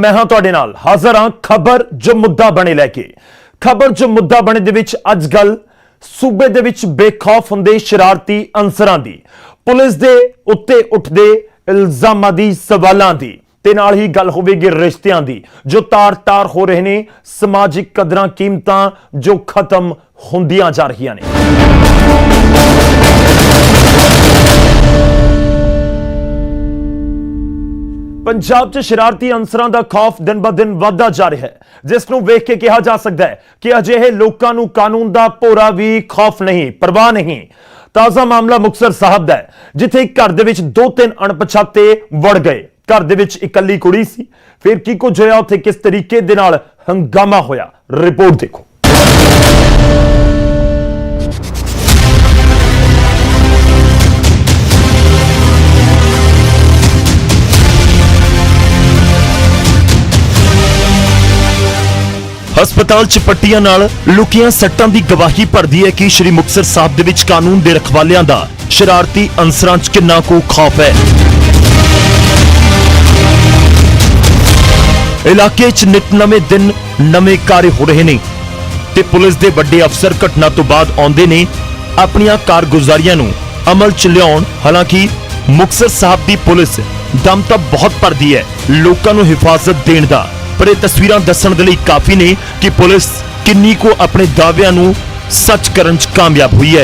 मैं हाँ तुहाडे नाल हाज़र हाँ खबर जो मुद्दा बने लैके खबर जो मुद्दा बने दे विच अज गल सूबे दे विच बेखौफ हुंदे शरारती अंसरां दी पुलिस दे उत्ते उठदे इल्जामां दी सवालां दी ते नाल ही गल होवेगी रिश्तियां दी जो तार-तार हो रहे ने समाजिक कदरां कीमतां जो खत्म हुंदियां जा रहीआं ने। पंजाब च शरारती अंसरां दा खौफ दिन ब दिन वधदा जा रहा है, जिस नूं वेख के कहा जा सकता है कि अजिहे लोकां नूं कानून दा भोरा भी खौफ नहीं, परवाह नहीं। ताज़ा मामला मुक्तसर साहब दा है, जिथे घर दे विच 2-3 अणपछाते वड़ गए। घर दे विच इकल्ली कुड़ी सी, फिर की कुछ होया, उत्थे किस तरीके दे नाल हंगामा होया, रिपोर्ट देखो। ਹਸਪਤਾਲ ਚ ਪੱਟੀਆਂ ਨਾਲ ਲੁਕੀਆਂ ਸੱਟਾਂ ਦੀ ਗਵਾਹੀ ਭਰਦੀ ਹੈ ਕਿ ਸ਼੍ਰੀ ਮੁਕਤਸਰ ਸਾਹਿਬ ਦੇ ਵਿੱਚ ਕਾਨੂੰਨ ਦੇ ਰਖਵਾਲਿਆਂ ਦਾ ਸ਼ਰਾਰਤੀ ਅੰਸਰਾਂ ਚ ਕਿੰਨਾ ਕੁ ਖੌਫ ਹੈ। ਇਲਾਕੇ ਚ ਨਿਤ ਨਵੇਂ ਦਿਨ ਨਵੇਂ ਕਾਰੇ ਹੋ ਰਹੇ ਨੇ ਤੇ ਪੁਲਿਸ ਦੇ ਵੱਡੇ ਅਫਸਰ ਘਟਨਾ ਤੋਂ ਬਾਅਦ ਆਉਂਦੇ ਨੇ ਆਪਣੀਆਂ ਕਾਰਗੁਜ਼ਾਰੀਆਂ ਨੂੰ ਅਮਲ ਚ ਲਿਆਉਣ। ਹਾਲਾਂਕਿ ਮੁਕਤਸਰ ਸਾਹਿਬ ਦੀ ਪੁਲਿਸ ਦਮ ਤਾਂ ਬਹੁਤ ਭਰਦੀ ਹੈ ਲੋਕਾਂ ਨੂੰ ਹਿਫਾਜ਼ਤ ਦੇਣ ਦਾ, पर यह तस्वीरां दस्सण दे लई काफी ने कि पुलिस किन्नी को अपने दावियां नूं सच करन च कामयाब हुई है।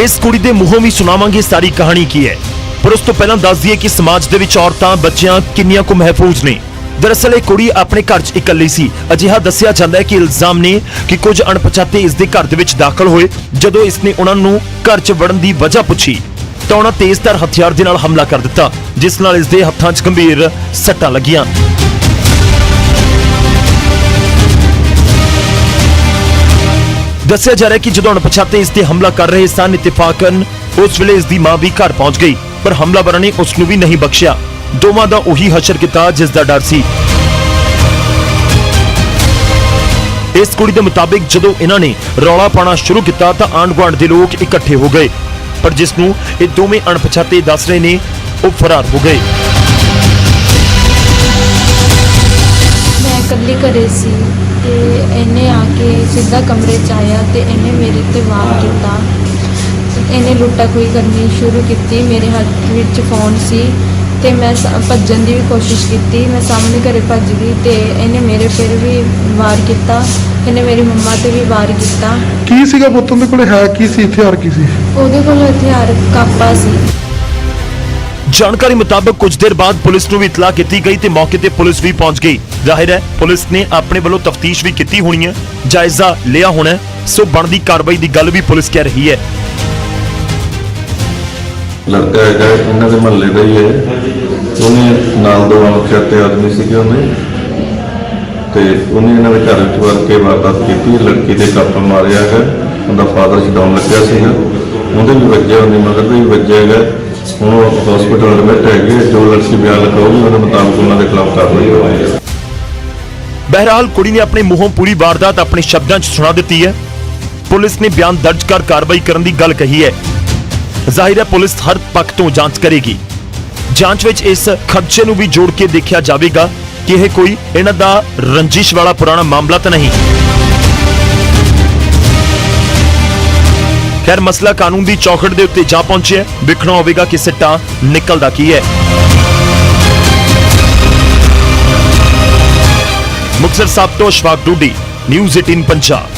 इस कुड़ी दे मूहों भी सुनावांगे सारी कहानी की है, पर उस तो पहलां दस दईए कि समाज दे विच औरतां बच्चियां किन्नियां को महफूज ने। दरअसल यह कुड़ी अपने घर च इकल्ली सी। अजिहा दस्सिया जांदा है कि इल्जाम ने कि कुछ अणपछाते इस दे घर दे विच दाखल होए। जदों इसने उन्हां नूं घर च वड़न दी वजह पुछी तो उन्हें तेजधार हथियार दे नाल हमला कर दिता, जिस नाल इस दे हत्थां च गंभीर सट्टां लगियां। दस्सिया जा रहा है कि जदों अणपछाते इस ते हमला कर रहे सन, इत्तेफाकन उस वेले इस दी मां भी घर पहुंच गई, पर हमलावरां ने उसनूं भी नहीं बख्शिया। दोवां दा उही हशर कीता जिस दा डर सी। इस कुड़ी दे मुताबिक जदों इन्हां ने रौला पाना शुरू किया तो आंढ गुआंढ दे लोग इकट्ठे हो गए, पर जिसनूं ये दोवें अणपछाते दस रहे ने वो फरार हो गए। मैं इकल्ली घरे सी ते इन्हें आके सीधा कमरे च आया ते इन्हें मेरे ते वार किया। इन्हें लुट्टा खोई करनी शुरू की। मेरे हाथ विच फोन सी ते मैं भज्जन की भी कोशिश की। मैं सामने घरे भज गई ते इन्हें मेरे फिर भी वार किया। इन्हें मेरी मम्मा ते भी वार किया। ਕੀ ਸੀਗਾ ਪੁੱਤ ਉਹਦੇ ਕੋਲ, ਹੈ ਕੀ ਸੀ, ਹਥਿਆਰ ਕੀ ਸੀ? ਉਹਦੇ ਕੋਲ ਹਥਿਆਰ ਕਾਪਾ ਸੀ। जानकारी मुताबिक कुछ देर बाद पुलिस को भी इतला की गई तो मौके पर पुलिस भी पहुंच गई। जाहिर है पुलिस ने अपने वालों तफ्तीश भी की होनी है, जायजा लिया होना है, सो बनती कार्रवाई की गल भी पुलिस कह रही है। लड़का है इन्होंने महल्ले का ही है, उन्हें नाल दो अणपछाते आदमी से उन्हें इन्हों के घर वड़ के वारदात की। लड़की के कप मारिया है, उनका फादर छडाउन लग्या सीगा, उन्हें भी वज्या, उन्हें मगर भी वज्या है। हूँ हॉस्पिटल एडमिट है, जो लड़की बयान लिखाऊगी उन्हें मुताबिक उन्होंने खिलाफ कार्रवाई होगी। बहरहाल कुड़ी ने अपने मुंहों पूरी वारदात अपने शब्दों च सुना दी है। पुलिस ने बयान दर्ज कर कार्रवाई करने की गल कही है। जाहिर है पुलिस हर पक्ष तो जांच करेगी। जांच विच इस खदशे नूं भी जोड़ के देखा जाएगा कि यह कोई इन्हां दा रंजिश वाला पुराना मामला तो नहीं। खैर मसला कानून की चौखट के उत्ते जा पहुंचे है, देखना होगा कि सिट्टा निकलदा की है। मुक्तसर साहब तो अशफाक डूडी, न्यूज़ 18 पंजाब।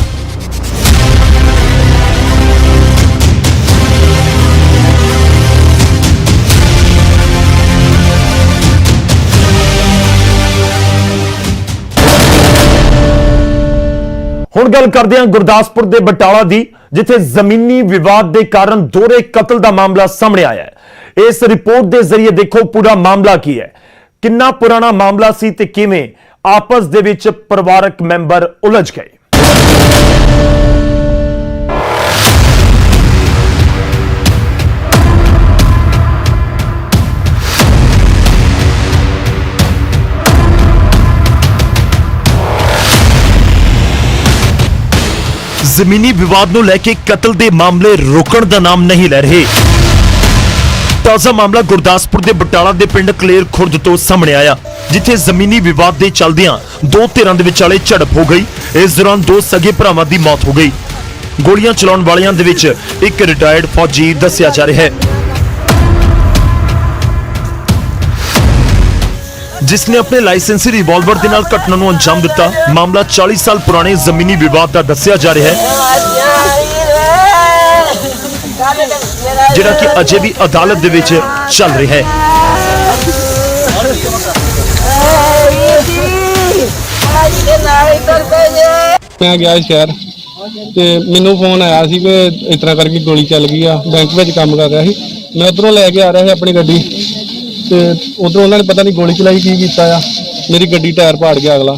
हुण गल करदे हां गुरदासपुर दे बटाला दी, जिथे जमीनी विवाद के कारण दोहरे कतल का मामला सामने आया है। इस रिपोर्ट के जरिए देखो पूरा मामला की है, कितना पुराना मामला सी ते किवें आपस दे विच परिवारक मैंबर उलझ गए। जमीनी विवाद को लैके कतल के मामले रुकण का नाम नहीं ले रहे। ਤਾਜ਼ਾ ਮਾਮਲਾ ਗੁਰਦਾਸਪੁਰ ਦੇ ਬਟਾਲਾ ਦੇ ਪਿੰਡ ਕਲੇਰ ਖੁਰਦ ਤੋਂ ਸਾਹਮਣੇ ਆਇਆ, ਜਿੱਥੇ ਜ਼ਮੀਨੀ ਵਿਵਾਦ ਦੇ ਚੱਲਦਿਆਂ ਦੋ ਧਿਰਾਂ ਦੇ ਵਿਚਾਲੇ ਝੜਪ ਹੋ ਗਈ। ਇਸ ਦੌਰਾਨ ਦੋ ਸਗੇ ਭਰਾਵਾਂ ਦੀ ਮੌਤ ਹੋ ਗਈ। ਗੋਲੀਆਂ ਚਲਾਉਣ ਵਾਲਿਆਂ ਦੇ ਵਿੱਚ ਇੱਕ ਰਿਟਾਇਰਡ ਫੌਜੀ ਦੱਸਿਆ ਜਾ ਰਿਹਾ ਹੈ, ਜਿਸ ਨੇ ਆਪਣੇ ਲਾਇਸੈਂਸੀ ਰਿਵਾਲਵਰ ਦੇ ਨਾਲ ਘਟਨਾ ਨੂੰ ਅੰਜਾਮ ਦਿੱਤਾ। ਮਾਮਲਾ 40 ਸਾਲ ਪੁਰਾਣੇ ਜ਼ਮੀਨੀ ਵਿਵਾਦ ਦਾ ਦੱਸਿਆ ਜਾ ਰਿਹਾ ਹੈ, ਜਿਹੜਾ ਕਿ ਅਜੇ ਵੀ ਅਦਾਲਤ ਦੇ ਵਿੱਚ ਚੱਲ ਰਿਹਾ ਹੈ। ਮੈਂ ਗਿਆ ਸ਼ਹਿਰ ਤੇ ਮੈਨੂੰ ਫੋਨ ਆਇਆ ਸੀ ਕਿ ਇਸ ਤਰ੍ਹਾਂ ਕਰਕੇ ਗੋਲੀ ਚੱਲ ਗਈ ਆ। ਬੈਂਕ ਵਿੱਚ ਕੰਮ ਕਰ ਰਿਹਾ ਸੀ, ਮੈਂ ਉਧਰੋਂ ਲੈ ਕੇ ਆ ਰਿਹਾ ਸੀ ਆਪਣੀ ਗੱਡੀ ਤੇ ਉਧਰੋਂ ਉਹਨਾਂ ਨੇ ਪਤਾ ਨਹੀਂ ਗੋਲੀ ਚਲਾਈ ਕੀ ਕੀਤਾ ਆ, ਮੇਰੀ ਗੱਡੀ ਟਾਇਰ ਪਾੜ ਗਿਆ ਅਗਲਾ।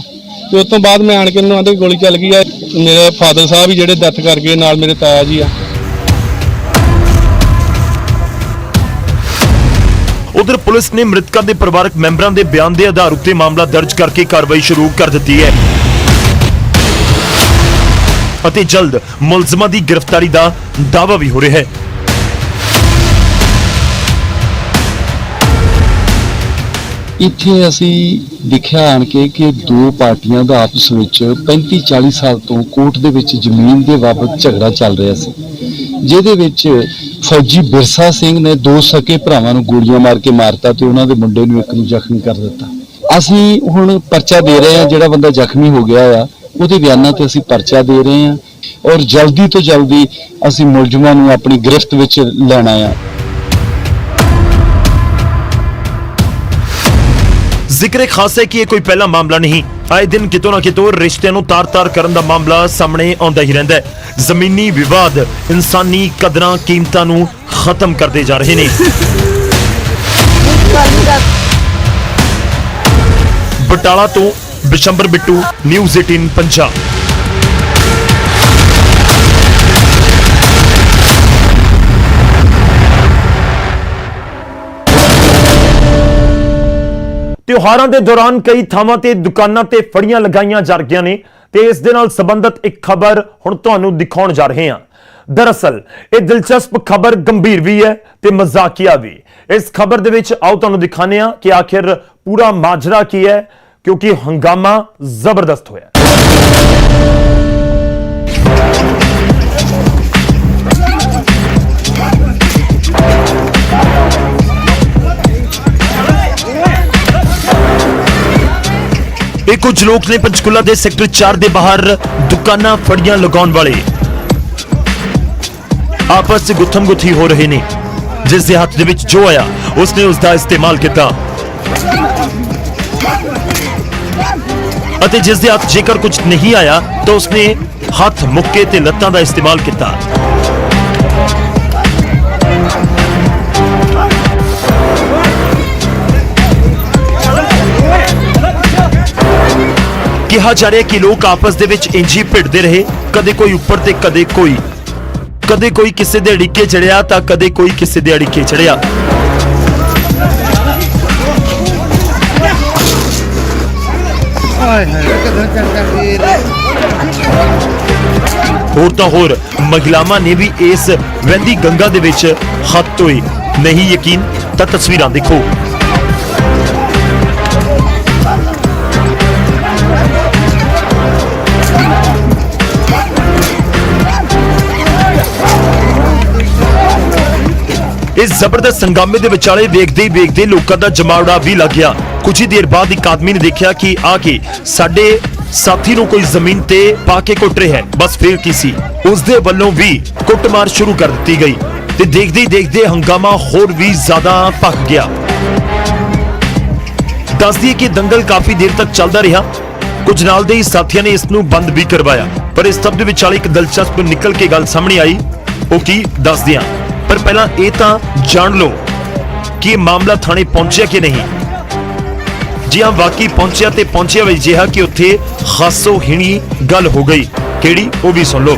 ਤੇ ਉਸ ਤੋਂ ਬਾਅਦ ਮੈਂ ਆਣ ਕੇ ਮੈਨੂੰ ਆਂਦੇ ਗੋਲੀ ਚੱਲ ਗਈ ਆ। ਮੇਰੇ ਫਾਦਰ ਸਾਹਿਬ ਵੀ ਜਿਹੜੇ ਡੈਥ ਕਰ ਗਏ, ਨਾਲ ਮੇਰੇ ਤਾਇਆ ਜੀ ਆ। ਉਧਰ ਪੁਲਿਸ ਨੇ ਮ੍ਰਿਤਕਾਂ ਦੇ ਪਰਿਵਾਰਕ ਮੈਂਬਰਾਂ ਦੇ ਬਿਆਨ ਦੇ ਆਧਾਰ ਉੱਤੇ ਮਾਮਲਾ ਦਰਜ ਕਰਕੇ ਕਾਰਵਾਈ ਸ਼ੁਰੂ ਕਰ ਦਿੱਤੀ ਹੈ ਅਤੇ ਜਲਦ ਮੁਲਜ਼ਮਾਂ ਦੀ ਗ੍ਰਿਫਤਾਰੀ ਦਾ ਦਾਅਵਾ ਵੀ ਹੋ ਰਿਹਾ ਹੈ। ਇੱਥੇ ਅਸੀਂ ਦੇਖਿਆ ਆਣ ਕੇ ਕਿ ਦੋ ਪਾਰਟੀਆਂ ਦਾ ਆਪਸ ਵਿੱਚ 35-40 ਸਾਲ ਤੋਂ ਕੋਰਟ ਦੇ ਵਿੱਚ ਜ਼ਮੀਨ ਦੇ ਬਾਬਤ ਝਗੜਾ ਚੱਲ ਰਿਹਾ ਸੀ, ਜਿਹਦੇ ਵਿੱਚ ਫੌਜੀ ਬਿਰਸਾ ਸਿੰਘ ਨੇ ਦੋ ਸਕੇ ਭਰਾਵਾਂ ਨੂੰ ਗੋਲੀਆਂ ਮਾਰ ਕੇ ਮਾਰਤਾ ਤੇ ਉਹਨਾਂ ਦੇ ਮੁੰਡੇ ਨੂੰ ਇੱਕ ਨੂੰ ਜ਼ਖਮੀ ਕਰ ਦਿੱਤਾ। ਅਸੀਂ ਹੁਣ ਪਰਚਾ ਦੇ ਰਹੇ ਹਾਂ, ਜਿਹੜਾ ਬੰਦਾ ਜ਼ਖਮੀ ਹੋ ਗਿਆ ਆ ਉਹਦੇ ਬਿਆਨਾਂ ਤੇ ਅਸੀਂ ਪਰਚਾ ਦੇ ਰਹੇ ਹਾਂ ਔਰ ਜਲਦੀ ਤੋਂ ਜਲਦੀ ਅਸੀਂ ਮੁਲਜ਼ਮਾਂ ਨੂੰ ਆਪਣੀ ਗ੍ਰਿਫਤ ਵਿੱਚ ਲੈਣਾ ਆ। ਜ਼ਿਕਰ ਖਾਸ ਹੈ ਕਿ ਇਹ ਕੋਈ ਪਹਿਲਾ ਮਾਮਲਾ ਨਹੀਂ। ਆਏ ਦਿਨ ਕਿਤੋਂ ਨਾ ਕਿਤੋਂ ਰਿਸ਼ਤਿਆਂ ਨੂੰ ਤਾਰ-ਤਾਰ ਕਰਨ ਦਾ ਮਾਮਲਾ ਸਾਹਮਣੇ ਆਉਂਦਾ ਹੀ ਰਹਿੰਦਾ ਹੈ। ਜ਼ਮੀਨੀ ਵਿਵਾਦ ਇਨਸਾਨੀ ਕਦਰਾਂ ਕੀਮਤਾਂ ਨੂੰ ਖਤਮ ਕਰਦੇ ਜਾ ਰਹੇ ਨੇ। ਬਟਾਲਾ ਤੋਂ ਬਿਸ਼ੰਬਰ ਬਿੱਟੂ, ਨਿਊਜ਼ 18 ਪੰਜਾਬ। ਤਿਉਹਾਰਾਂ ਦੇ ਦੌਰਾਨ ਕਈ ਥਾਵਾਂ ਤੇ ਦੁਕਾਨਾਂ ਤੇ ਫੜੀਆਂ ਲਗਾਈਆਂ ਜਾ ਰਹੀਆਂ ਨੇ ਤੇ ਇਸ ਦੇ ਨਾਲ ਸੰਬੰਧਿਤ ਇੱਕ ਖਬਰ ਹੁਣ ਤੁਹਾਨੂੰ ਦਿਖਾਉਣ ਜਾ ਰਹੇ ਹਾਂ। ਦਰਅਸਲ ਇਹ ਦਿਲਚਸਪ ਖਬਰ ਗੰਭੀਰ ਵੀ ਹੈ ਤੇ ਮਜ਼ਾਕੀਆ ਵੀ। ਇਸ ਖਬਰ ਦੇ ਵਿੱਚ ਆਓ ਤੁਹਾਨੂੰ ਦਿਖਾਉਂਦੇ ਹਾਂ ਕਿ ਆਖਿਰ ਪੂਰਾ ਮਾਜਰਾ ਕੀ ਹੈ, ਕਿਉਂਕਿ ਹੰਗਾਮਾ ਜ਼ਬਰਦਸਤ ਹੋਇਆ। ਇਹ ਕੁਝ ਲੋਕ ਨੇ ਪੰਚਕੂਲਾ ਦੇ ਸੈਕਟਰ 4 ਦੇ ਬਾਹਰ ਦੁਕਾਨਾਂ ਫੜੀਆਂ ਲਗਾਉਣ ਵਾਲੇ ਆਪਸ ਵਿੱਚ ਗੁੱਥਮ-ਗੁੱਥੀ ਹੋ ਰਹੇ ਨੇ। ਜਿਸ ਦੇ ਹੱਥ ਦੇ ਵਿੱਚ ਜੋ ਆਇਆ ਉਸਨੇ ਉਸ ਦਾ ਇਸਤੇਮਾਲ ਕੀਤਾ ਅਤੇ ਜਿਸ ਦੇ ਹੱਥ ਜੇਕਰ ਕੁਝ ਨਹੀਂ ਆਇਆ ਤਾਂ ਉਸਨੇ ਹੱਥ, ਮੁੱਕੇ ਤੇ ਲੱਤਾਂ ਦਾ ਇਸਤੇਮਾਲ ਕੀਤਾ। ਕਿਹਾ ਜਾ ਰਿਹਾ ਕਿ ਲੋਕ ਆਪਸ ਦੇ ਵਿੱਚ ਇੰਝ ਹੀ ਭਿੜਦੇ ਰਹੇ, ਕਦੇ ਕੋਈ ਉੱਪਰ ਤੇ ਕਦੇ ਕੋਈ ਕਿਸੇ ਦੇ ਅੜਿੱਕੇ ਚੜਿਆ ਤਾਂ ਕਦੇ ਕੋਈ ਕਿਸੇ ਦੇ ਅੜਿੱਕੇ ਚੜਿਆ। ਹੋਰ ਤਾਂ ਹੋਰ ਮਹਿਲਾਵਾਂ ਨੇ ਵੀ ਇਸ ਵਹਿੰਦੀ ਗੰਗਾ ਦੇ ਵਿੱਚ ਹੱਥ ਧੋਏ। ਨਹੀਂ ਯਕੀਨ ਤਾਂ ਤਸਵੀਰਾਂ ਦੇਖੋ। ਇਸ ਜ਼ਬਰਦਸਤ ਹੰਗਾਮੇ ਦੇ ਵਿਚਾਲੇ ਵੇਖਦੇ ਹੀ ਵੇਖਦੇ ਲੋਕਾਂ ਦਾ ਜਮਾਵੜਾ ਵੀ ਲੱਗ ਗਿਆ। ਕੁਝ ਹੀ ਦੇਰ ਬਾਅਦ ਇੱਕ ਆਦਮੀ ਨੇ ਦੇਖਿਆ ਕਿ ਆ ਕੇ ਸਾਡੇ ਸਾਥੀ ਨੂੰ ਕੋਈ ਜ਼ਮੀਨ ਤੇ ਪਾ ਕੇ ਕੁੱਟ ਰਿਹਾ ਹੈ। ਬਸ ਫਿਰ ਕੀ ਸੀ, ਉਸ ਦੇ ਵੱਲੋਂ ਵੀ ਕੁੱਟਮਾਰ ਸ਼ੁਰੂ ਕਰ ਦਿੱਤੀ ਗਈ ਤੇ ਦੇਖਦੇ ਹੀ ਦੇਖਦੇ ਹੰਗਾਮਾ ਹੋਰ ਵੀ ਜ਼ਿਆਦਾ ਭਖ ਗਿਆ। ਦੱਸ ਦਈਏ ਕਿ ਦੰਗਲ ਕਾਫੀ ਦੇਰ ਤੱਕ ਚੱਲਦਾ ਰਿਹਾ। ਕੁਝ ਨਾਲ ਦੇ ਹੀ ਸਾਥੀਆਂ ਨੇ ਇਸ ਨੂੰ ਬੰਦ ਵੀ ਕਰਵਾਇਆ, ਪਰ ਇਸ ਸਭ ਦੇ ਵਿਚਾਲੇ ਇੱਕ ਦਿਲਚਸਪ ਨਿਕਲ ਕੇ ਗੱਲ ਸਾਹਮਣੇ ਆਈ। ਉਹ ਕੀ ਦੱਸਦੇ ਹਾਂ, ਪਰ ਪਹਿਲਾਂ ਇਹ ਤਾਂ ਜਾਣ ਲਓ ਕਿ ਇਹ ਮਾਮਲਾ ਥਾਣੇ ਪਹੁੰਚਿਆ ਕਿ ਨਹੀਂ। ਜੀ ਹਾਂ, ਵਾਕਈ ਪਹੁੰਚਿਆ ਤੇ ਪਹੁੰਚਿਆ ਵੀ ਜਿਹਾ ਕਿ ਉੱਥੇ ਖਾਸੋ ਹੀਣੀ ਗੱਲ ਹੋ ਗਈ। ਕਿਹੜੀ, ਉਹ ਵੀ ਸੁਣ ਲਓ।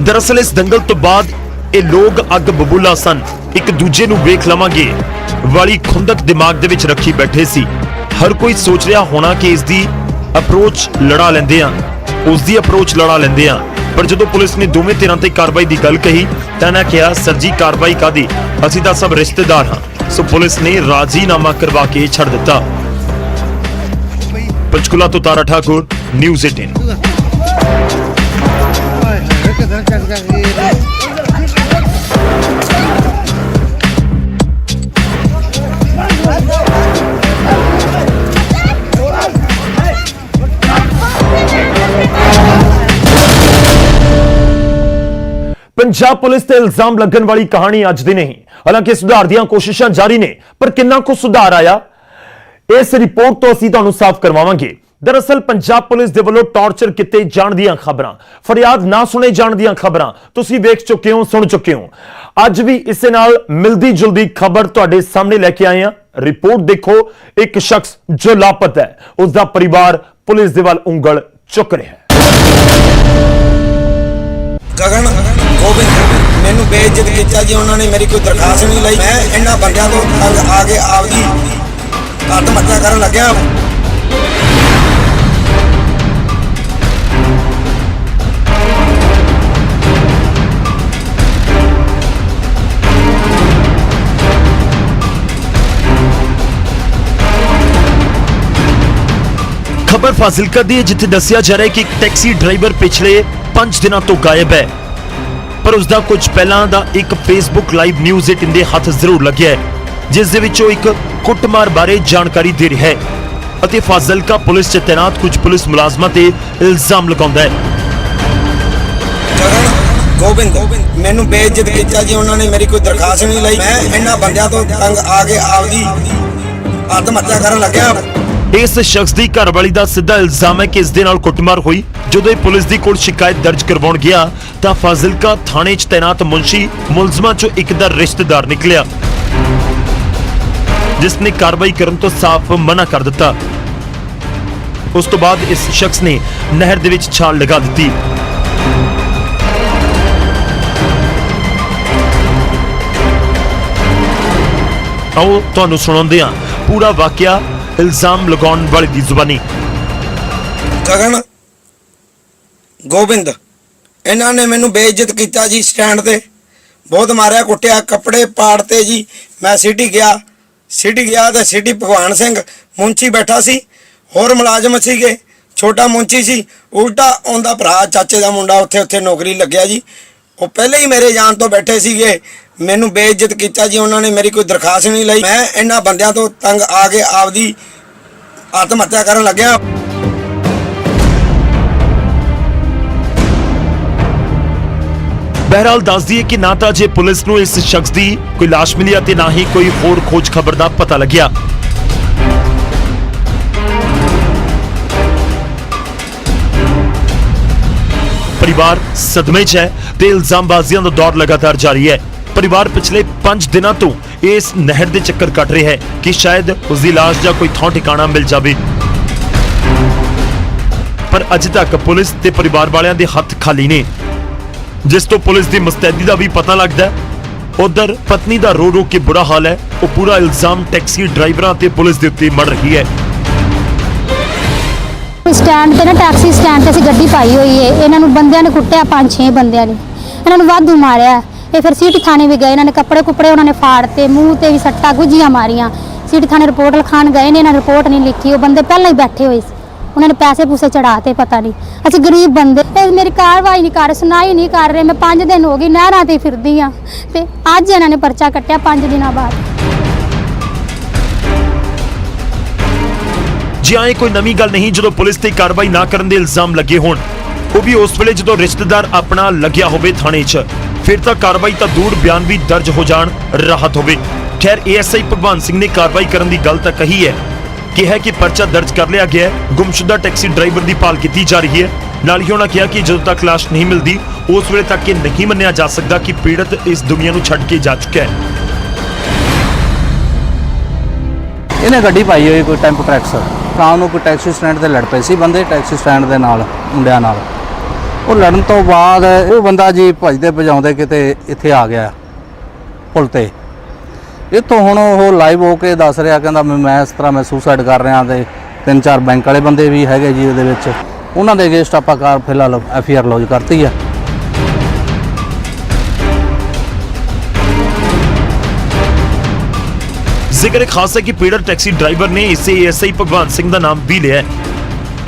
ਦਰਅਸਲ ਇਸ ਦੰਗਲ ਤੋਂ ਬਾਅਦ ਇਹ ਲੋਕ ਅੱਗ ਬਬੂਲਾ ਸਨ। ਇੱਕ ਦੂਜੇ ਨੂੰ ਵੇਖ ਲਵਾਂਗੇ ਵਾਲੀ ਖੁੰਦਕ ਦਿਮਾਗ ਦੇ ਵਿੱਚ ਰੱਖੀ ਬੈਠੇ ਸੀ। ਹਰ ਕੋਈ ਸੋਚ ਰਿਹਾ ਹੋਣਾ ਕਿ ਇਸ ਦੀ ਅਪਰੋਚ ਲੜਾ ਲੈਂਦੇ ਆ, ਉਸ ਦੀ ਅਪਰੋਚ ਲੜਾ ਲੈਂਦੇ ਆ। ਪਰ ਜਦੋਂ ਪੁਲਿਸ ਨੇ ਦੋਵੇਂ ਧਿਰਾਂ ਤੇ ਕਾਰਵਾਈ ਦੀ ਗੱਲ ਕਹੀ ਤਾਂ ਇਹਨਾਂ ਕਿਹਾ, ਸਰ ਜੀ ਕਾਰਵਾਈ ਕਾਦੀ, ਅਸੀਂ ਤਾਂ ਸਭ ਰਿਸ਼ਤੇਦਾਰ ਹਾਂ। ਸੋ ਪੁਲਿਸ ਨੇ ਰਾਜ਼ੀਨਾਮਾ ਕਰਵਾ ਕੇ ਛੱਡ ਦਿੱਤਾ। पंचकुला तो तारा ठाकुर, न्यूज़ 18। पंजाब पुलिस ते इल्जाम लगन वाली कहानी अज दी नहीं, हालांकि सुधार ਦੀਆਂ ਕੋਸ਼ਿਸ਼ਾਂ ਜਾਰੀ ਨੇ, ਪਰ ਕਿੰਨਾ ਕੁ ਸੁਧਾਰ ਆਇਆ ਇਸ ਰਿਪੋਰਟ ਤੋਂ ਅਸੀਂ ਤੁਹਾਨੂੰ ਸਾਫ਼ ਕਰਵਾਵਾਂਗੇ। दरअसल पंजाब पुलिस ਦੇ ਵੱਲੋਂ ਟਾਰਚਰ ਕੀਤੇ ਜਾਣ ਦੀਆਂ ਖਬਰਾਂ, ਫਰਿਆਦ ਨਾ ਸੁਣੇ ਜਾਣ ਦੀਆਂ ਖਬਰਾਂ ਤੁਸੀਂ ਵੇਖ ਚੁੱਕੇ ਹੋ, ਸੁਣ ਚੁੱਕੇ ਹੋ। ਅੱਜ ਵੀ ਇਸੇ ਨਾਲ ਮਿਲਦੀ ਜੁਲਦੀ ਖਬਰ ਤੁਹਾਡੇ ਸਾਹਮਣੇ ਲੈ ਕੇ ਆਏ ਹਾਂ। ਰਿਪੋਰਟ ਦੇਖੋ, ਇੱਕ ਸ਼ਖਸ ਜੋ ਲਾਪਤਾ ਹੈ, ਉਸ ਦਾ ਪਰਿਵਾਰ ਪੁਲਿਸ ਦੇ ਵੱਲ ਉਂਗਲ ਚੁੱਕ ਰਿਹਾ ਹੈ। ਗਗਨ ਗੋਬਿੰਦ ਮੈਨੂੰ ਬੇਇੱਜ਼ਤ ਕੀਤਾ ਜੀ, ਉਹਨਾਂ ਨੇ ਮੇਰੀ ਕੋਈ ਦਰਖਾਸਤ ਨਹੀਂ ਲਈ। ਮੈਂ ਇਹਨਾਂ ਬੰਦਿਆਂ ਤੋਂ ਤੰਗ ਆ ਕੇ ਆਪਦੀ ਆਤਮ ਹੱਤਿਆ ਕਰਨ ਲੱਗਿਆ। खबर फाजिलका दी है, जिथे दसिया जा रहा है कि एक टैक्सी ड्राइवर पिछले 5 दिनों तो गायब है, पर उसका कुछ पहला दा एक फेसबुक लाइव न्यूज़ 18 दे हथ जरूर लग्या है, जिस दे विचों एक कुटमार बारे जानकारी दे रहा है अते फाजिलका पुलिस च तैनात कुछ पुलिस मुलाजमां ते इल्जाम लगाउंदा है। ਗਗਨ ਗੋਬਿੰਦ ਮੈਨੂੰ ਬੇਇੱਜ਼ਤ ਕੀਤਾ ਜੀ, ਉਹਨਾਂ ਨੇ ਮੇਰੀ ਕੋਈ ਦਰਖਾਸਤ ਨਹੀਂ ਲਈ। ਮੈਂ ਇਹਨਾਂ ਬੰਦਿਆਂ ਤੋਂ ਤੰਗ ਆ ਕੇ ਆਪਦੀ ਆਤਮ ਹੱਤਿਆ ਕਰਨ ਲੱਗਿਆ। इस शख्स की घरवाली का सीधा इल्जाम है कि इस दे नाल कुटमार हुई। जदों पुलिस की कोल शिकायत दर्ज करवाउण गया तां फाजिलका थाने च तैनात मुंशी मुलजमां चों एक दा रिश्तेदार निकलिया, जिसने कार्रवाई करन तो साफ मना कर दिता। उस तो बाद इस शख्स ने नहर दे विच छाल लगा दी। आओ तुहानूं सुणाउंदे हां पूरा वाकिया इल्जाम लगाउण वाले दी जुबानी। ਗਗਨ ਗੋਬਿੰਦ ਇਹਨਾਂ ਨੇ ਮੈਨੂੰ ਬੇਇੱਜ਼ਤ ਕੀਤਾ ਜੀ, ਸਟੈਂਡ ਤੇ ਬਹੁਤ ਮਾਰਿਆ ਕੁੱਟਿਆ, ਕੱਪੜੇ ਪਾੜਤੇ ਜੀ। ਮੈਂ ਸਿਟੀ ਗਿਆ ਤੇ ਸਿਟੀ ਭਗਵਾਨ ਸਿੰਘ ਮੁੰਚੀ ਬੈਠਾ ਸੀ, ਹੋਰ ਮੁਲਾਜ਼ਮ ਸੀਗੇ, ਛੋਟਾ ਮੁੰਚੀ ਸੀ, ਉਲਟਾ ਉਹਦਾ ਭਰਾ ਚਾਚੇ ਦਾ ਮੁੰਡਾ ਉੱਥੇ ਨੌਕਰੀ ਲੱਗਿਆ ਜੀ। ਉਹ ਪਹਿਲੇ ਹੀ ਮੇਰੇ ਜਾਣ ਤੋਂ ਬੈਠੇ ਸੀਗੇ, ਮੈਨੂੰ ਬੇਇੱਜ਼ਤ ਕੀਤਾ ਜੀ, ਉਹਨਾਂ ਨੇ ਮੇਰੀ ਕੋਈ ਦਰਖਾਸਤ ਨਹੀਂ ਲਈ। ਮੈਂ ਇਹਨਾਂ ਬੰਦਿਆਂ ਤੋਂ ਤੰਗ ਆ ਕੇ ਆਪਦੀ ਆਤਮ ਹੱਤਿਆ ਕਰਨ ਲੱਗਿਆ। बहरहाल दस दिए कि ना तो अजे पुलिस नूं इस शख्स की कोई लाश मिली ते ना ही कोई होर खोज खबर का पता लग्या। परिवार सदमे च है ते इल्जामबाजियां दा दौर लगातार जारी है। परिवार पिछले 5 दिनों तो इस नहर दे चक्कर कट रहा है कि शायद उसकी लाश या कोई थां ठिकाना मिल जाए, पर अजे तक पुलिस ते परिवार वालियां दे हथ खाली ने, जिस तो पुलिस की मुस्तैदी का भी पता लगता है। उधर पत्नी का रो रो के बुरा हाल है, वो पूरा इल्जाम टैक्सी ड्राइवरों ते पुलिस के उत्ते मड़ रही है। स्टैंड पे ना टैक्सी स्टैंड ते गड्डी पाई हुई है, इन्होंने बंदियां ने कुट्टिया 5-6 बंदियां ने, इन्होंने वाधू मारिया। ये फिर सिटी थाने भी गए, इन्होंने कपड़े कुपड़े उन्होंने फाड़ते, मुंह ते भी सट्टा गुज्जियां मारियां। सिटी थाने रिपोर्ट लिखान गए ने, इन्होंने रिपोर्ट नहीं लिखी, वो बंदे पहले ही बैठे हुए, उन्होंने पैसे पूसे चढ़ाते, पता नहीं। असं गरीब बंदे, मेरी कार्रवाई नहीं कर रहे, सुनाई नहीं कर रहे। मैं 5 दिन हो गए नहरां ते फिरदी हाँ, ते अज इन्होंने परचा कट्टिया 5 दिनों बाद। जी हाँ, कोई नवी गल नहीं जो पुलिस ते कार्रवाई ना करने दे इल्जाम लगे होण, वो भी उस वेले जो रिश्तेदार अपना लग्या होवे थाने च, फिर तो कार्रवाई तो दूर बयान भी दर्ज हो जाण राहत होवे। खैर ASI भगवान सिंह ने कार्रवाई करने की गल तो कही है कि परचा दर्ज कर लिया गया है, गुमशुदा टैक्सी ड्राइवर की भाल की जा रही है। नाल ही उन्होंने कहा कि जदों तक लाश नहीं मिलती उस वेले तक ये नहीं मन्निया जा सकता कि पीड़ित इस दुनिया को छड्ड के जा चुका है। इन्हें गड्डी पाई हुई कोई टैंपो ट्रैक्स, शाम को कोई टैक्सी स्टैंड से लड़ पे सी बंदे, टैक्सी स्टैंड के नाल मुंडियां नाल। वो लड़न तो बाद वो बंदा जी भजदे भजाउंदे किते इत्थे आ गया पुल ते, ਇੱਥੋਂ ਹੁਣ ਉਹ ਲਾਈਵ ਹੋ ਕੇ ਦੱਸ ਰਿਹਾ, ਕਹਿੰਦਾ ਮੈਂ ਇਸ ਤਰ੍ਹਾਂ ਮੈਂ ਸੁਸਾਈਡ ਕਰ ਰਿਹਾ ਤੇ 3-4 ਬੈਂਕ ਵਾਲੇ ਬੰਦੇ ਵੀ ਹੈਗੇ ਜੀ ਉਹਦੇ ਵਿੱਚ, ਉਹਨਾਂ ਦੇ ਅਗੇਂਸਟ ਆਪਾਂ ਫਿਲਹਾਲ FIR ਲੌਜ ਕਰਤੀ ਆ। ਜ਼ਿਕਰ ਖਾਸ ਹੈ ਕਿ ਪੀੜਤ ਟੈਕਸੀ ਡਰਾਈਵਰ ਨੇ ਇਸੇ ASI ਭਗਵੰਤ ਸਿੰਘ ਦਾ ਨਾਮ ਵੀ ਲਿਆ ਹੈ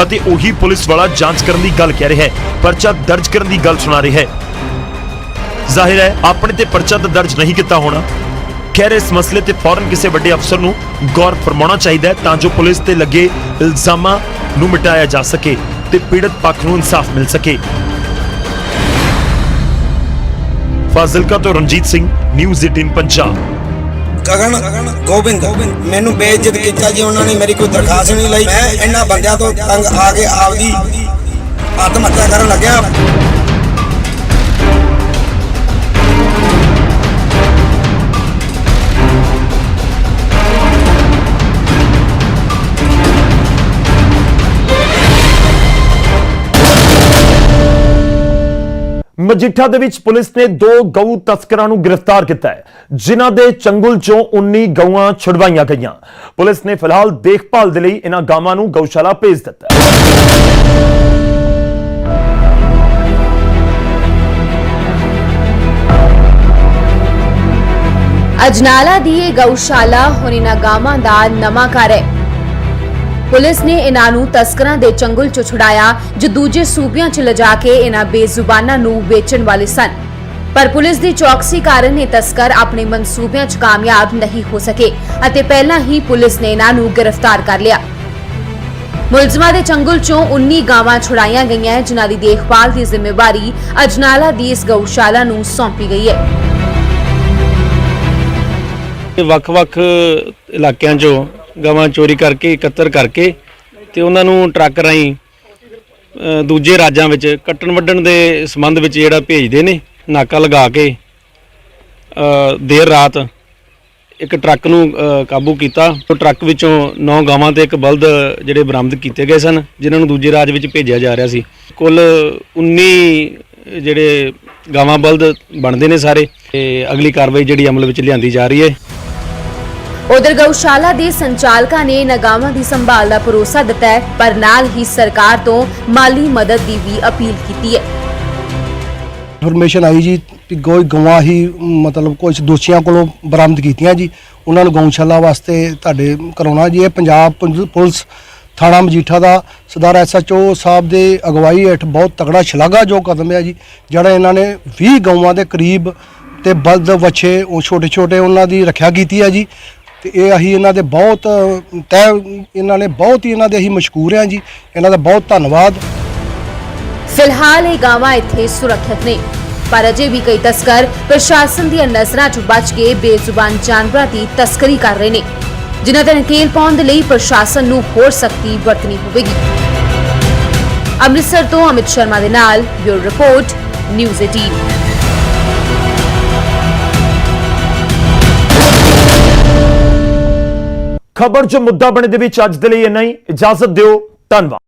ਅਤੇ ਉਹੀ ਪੁਲਿਸ ਵਾਲਾ ਜਾਂਚ ਕਰਨ ਦੀ ਗੱਲ ਕਹਿ ਰਿਹਾ ਹੈ, ਪਰਚਾ ਦਰਜ ਕਰਨ ਦੀ ਗੱਲ ਸੁਣਾ ਰਿਹਾ ਹੈ। ਜ਼ਾਹਿਰ ਹੈ ਆਪਣੇ ਤੇ ਪਰਚਾ ਤਾਂ ਦਰਜ ਨਹੀਂ ਕੀਤਾ ਹੋਣਾ। ਖੈਰ ਇਸ ਮਸਲੇ ਤੇ ਫੌਰਨ ਕਿਸੇ ਵੱਡੇ ਅਫਸਰ ਨੂੰ ਗੌਰ ਫਰਮਾਉਣਾ ਚਾਹੀਦਾ ਹੈ ਤਾਂ ਜੋ ਪੁਲਿਸ ਤੇ ਲੱਗੇ ਇਲਜ਼ਾਮਾਂ ਨੂੰ ਮਿਟਾਇਆ ਜਾ ਸਕੇ ਤੇ ਪੀੜਤ ਪੱਖ ਨੂੰ ਇਨਸਾਫ ਮਿਲ ਸਕੇ। ਫਾਜ਼ਿਲਕਾ ਤੋਂ ਰਣਜੀਤ ਸਿੰਘ, ਨਿਊਜ਼ 18 ਪੰਜਾਬ। ਗਗਨ ਗੋਬਿੰਦ ਮੈਨੂੰ ਬੇਇੱਜ਼ਤ ਕੀਤਾ ਜੀ, ਉਹਨਾਂ ਨੇ ਮੇਰੀ ਕੋਈ ਦਰਖਾਸਤ ਨਹੀਂ ਲਈ। ਮੈਂ ਇਹਨਾਂ ਬੰਦਿਆਂ ਤੋਂ ਤੰਗ ਆ ਕੇ ਆਪਦੀ ਆਤਮ ਹੱਤਿਆ ਕਰਨ ਲੱਗਿਆ। ਮਜੀਠਾ ਦੇ ਵਿੱਚ ਪੁਲਿਸ ਨੇ 2 ਗਊ ਤਸਕਰਾਂ ਨੂੰ ਗ੍ਰਿਫਤਾਰ ਕੀਤਾ ਹੈ, ਜਿਨ੍ਹਾਂ ਦੇ ਚੰਗੁਲ ਚੋਂ 19 ਗਊਆਂ ਛੁਡਵਾਈਆਂ ਗਈਆਂ। ਪੁਲਿਸ ਨੇ ਫਿਲਹਾਲ ਦੇਖਭਾਲ ਦੇ ਲਈ ਇਹਨਾਂ ਗਾਵਾਂ ਨੂੰ ਗਊਸ਼ਾਲਾ ਭੇਜ ਦਿੱਤਾ ਹੈ। ਅਜਨਾਲਾ ਦੀ ਇਹ ਗਊਸ਼ਾਲਾ ਹੁਣ ਇਹਨਾਂ ਗਾਵਾਂ ਦਾ ਨਵਾਂ ਘਰ ਹੈ। ਪੁਲਿਸ ਨੇ ਇਹਨਾਂ ਨੂੰ ਤਸਕਰਾਂ ਦੇ ਚੰਗੁਲ ਚੋਂ ਛੁਡਾਇਆ ਜੋ ਦੂਜੇ ਸੂਬਿਆਂ 'ਚ ਲਿਜਾ ਕੇ ਇਹਨਾਂ ਬੇਜ਼ੁਬਾਨਾਂ ਨੂੰ ਵੇਚਣ ਵਾਲੇ ਸਨ। ਪਰ ਪੁਲਿਸ ਦੀ ਚੌਕਸੀ ਕਾਰਨ ਇਹ ਤਸਕਰ ਆਪਣੇ ਮਨਸੂਬਿਆਂ 'ਚ ਕਾਮਯਾਬ ਨਹੀਂ ਹੋ ਸਕੇ ਅਤੇ ਪਹਿਲਾਂ ਹੀ ਪੁਲਿਸ ਨੇ ਇਹਨਾਂ ਨੂੰ ਗ੍ਰਿਫਤਾਰ ਕਰ ਲਿਆ। ਮੁਲਜ਼ਮਾਂ ਦੇ ਚੰਗੁਲ ਚੋਂ 19 ਗਾਵਾਂ ਛੁਡਾਈਆਂ ਗਈਆਂ ਜਿਨ੍ਹਾਂ ਦੀ ਦੇਖਭਾਲ ਦੀ ਜ਼ਿੰਮੇਵਾਰੀ ਅਜਨਾਲਾ ਦੀ ਇਸ ਗਊਸ਼ਾਲਾ ਨੂੰ ਸੌਂਪੀ ਗਈ ਹੈ। ਵੱਖ-ਵੱਖ ਇਲਾਕਿਆਂ 'ਚੋਂ ਗਾਵਾਂ ਚੋਰੀ ਕਰਕੇ ਇਕੱਤਰ ਕਰਕੇ ਤੇ ਉਹਨਾਂ ਨੂੰ ਟਰੱਕ ਰਾਹੀਂ ਦੂਜੇ ਰਾਜਾਂ ਵਿੱਚ ਕੱਟਣ ਵੱਢਣ ਦੇ ਸੰਬੰਧ ਵਿੱਚ ਜਿਹੜਾ ਭੇਜਦੇ ਨੇ। ਨਾਕਾ ਲਗਾ ਕੇ ਦੇਰ ਰਾਤ ਇੱਕ ਟਰੱਕ ਨੂੰ ਕਾਬੂ ਕੀਤਾ। ਉਹ ਟਰੱਕ ਵਿੱਚੋਂ 9 ਗਾਵਾਂ ਤੇ ਇੱਕ ਬਲਦ ਜਿਹੜੇ ਬਰਾਮਦ ਕੀਤੇ ਗਏ ਸਨ, ਜਿਨ੍ਹਾਂ ਨੂੰ ਦੂਜੇ ਰਾਜ ਵਿੱਚ ਭੇਜਿਆ ਜਾ ਰਿਹਾ ਸੀ। ਕੁੱਲ 19 ਜਿਹੜੇ ਗਾਵਾਂ ਬਲਦ ਬਣਦੇ ਨੇ ਸਾਰੇ, ਤੇ ਅਗਲੀ ਕਾਰਵਾਈ ਜਿਹੜੀ ਅਮਲ ਵਿੱਚ ਲਿਆਂਦੀ ਜਾ ਰਹੀ ਹੈ। ਉਧਰ ਗਊਸ਼ਾਲਾ ਦੇ ਸੰਚਾਲਕਾਂ ਨੇ ਇਹਨਾਂ ਗਾਵਾਂ ਦੀ ਸੰਭਾਲ ਦਾ ਭਰੋਸਾ ਦਿੱਤਾ ਹੈ, ਪਰ ਨਾਲ ਹੀ ਸਰਕਾਰ ਤੋਂ ਮਾਲੀ ਮਦਦ ਦੀ ਵੀ ਅਪੀਲ ਕੀਤੀ ਹੈ। ਇਨਫੋਰਮੇਸ਼ਨ ਆਈ ਜੀ ਕਿ ਗਊਆਂ ਹੀ ਮਤਲਬ ਕੁਝ ਦੋਸ਼ੀਆਂ ਕੋਲੋਂ ਬਰਾਮਦ ਕੀਤੀਆਂ ਜੀ, ਉਹਨਾਂ ਨੂੰ ਗਊਸ਼ਾਲਾ ਵਾਸਤੇ ਤੁਹਾਡੇ ਕਰਾਉਣਾ ਜੀ। ਇਹ ਪੰਜਾਬ ਪੁਲਿਸ ਥਾਣਾ ਮਜੀਠਾ ਦਾ ਸਰਦਾਰ SHO ਸਾਹਿਬ ਦੇ ਅਗਵਾਈ ਹੇਠ ਬਹੁਤ ਤਗੜਾ ਸ਼ਲਾਘਾਯੋਗ ਕਦਮ ਹੈ ਜੀ, ਜਿਹੜਾ ਇਹਨਾਂ ਨੇ 20 ਗਊਆਂ ਦੇ ਕਰੀਬ ਤੇ ਬਲਦ ਵੱਛੇ ਉਹ ਛੋਟੇ ਉਹਨਾਂ ਦੀ ਰੱਖਿਆ ਕੀਤੀ ਹੈ ਜੀ। ਤੇ ਇਹ ਅਸੀਂ ਇਹਨਾਂ ਦੇ ਬਹੁਤ ਇਹਨਾਂ ਨੇ ਬਹੁਤ ਹੀ ਇਹਨਾਂ ਦੇ ਅਸੀਂ ਮਸ਼ਕੂਰ ਹਾਂ ਜੀ, ਇਹਨਾਂ ਦਾ ਬਹੁਤ ਧੰਨਵਾਦ। ਫਿਲਹਾਲ ਇਹ ਗਾਵਾਂ ਇੱਥੇ ਸੁਰੱਖਿਅਤ ਨੇ, ਪਰ ਅਜੇ ਵੀ ਕਈ ਤਸਕਰ ਪ੍ਰਸ਼ਾਸਨ ਦੀਆਂ ਨਜ਼ਰਾਂ 'ਚ ਬਚ ਕੇ ਬੇਜ਼ੁਬਾਨ ਜਾਨਵਰਾਂ ਦੀ ਤਸਕਰੀ ਕਰ ਰਹੇ ਨੇ, ਜਿਨ੍ਹਾਂ ਤੇ ਨਕੇਲ ਪਾਉਣ ਦੇ ਲਈ ਪ੍ਰਸ਼ਾਸਨ ਨੂੰ ਹੋਰ ਸਖਤੀ ਵਰਤਣੀ ਹੋਵੇਗੀ। ਅੰਮ੍ਰਿਤਸਰ ਤੋਂ ਅਮਿਤ ਸ਼ਰਮਾ ਦੇ ਨਾਲ ਬਿਊਰੋ ਰਿਪੋਰਟ, ਨਿਊਜ਼ 18। ਖਬਰ ਜੋ ਮੁੱਦਾ ਬਣੇ ਦੇ ਵਿੱਚ ਅੱਜ ਦੇ ਲਈ ਇੰਨਾ ਹੀ। ਇਜਾਜ਼ਤ ਦਿਓ, ਧੰਨਵਾਦ।